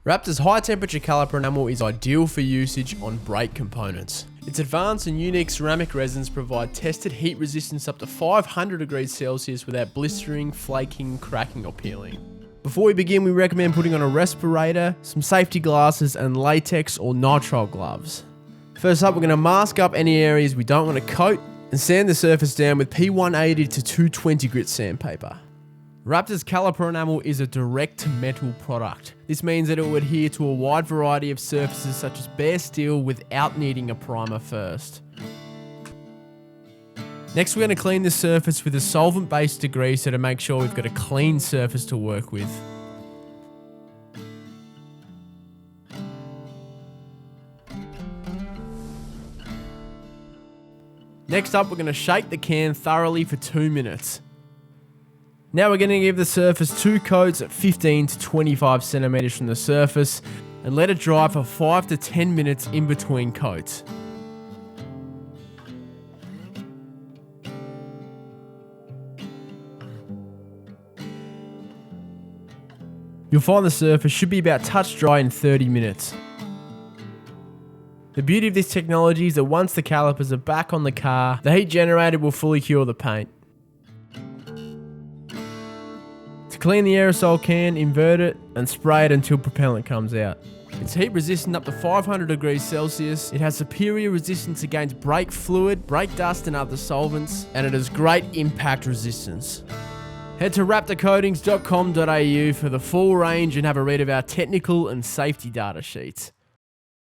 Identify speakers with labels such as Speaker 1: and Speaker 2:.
Speaker 1: Raptor's high temperature caliper enamel is ideal for usage on brake components. Its advanced and unique ceramic resins provide tested heat resistance up to 500 degrees Celsius without blistering, flaking, cracking or peeling. Before we begin, we recommend putting on a respirator, some safety glasses and latex or nitrile gloves. First up, we're going to mask up any areas we don't want to coat and sand the surface down with P180 to 220 grit sandpaper. Raptor's caliper enamel is a direct metal product. This means that it will adhere to a wide variety of surfaces such as bare steel without needing a primer first. Next, we're going to clean the surface with a solvent-based degreaser to make sure we've got a clean surface to work with. Next up, we're going to shake the can thoroughly for 2 minutes. Now we're going to give the surface 2 coats at 15 to 25 centimeters from the surface and let it dry for 5 to 10 minutes in between coats. You'll find the surface should be about touch dry in 30 minutes. The beauty of this technology is that once the calipers are back on the car, the heat generated will fully cure the paint. To clean the aerosol can, invert it and spray it until propellant comes out. It's heat resistant up to 500 degrees Celsius, it has superior resistance against brake fluid, brake dust and other solvents, and it has great impact resistance. Head to raptorcoatings.com.au for the full range and have a read of our technical and safety data sheets.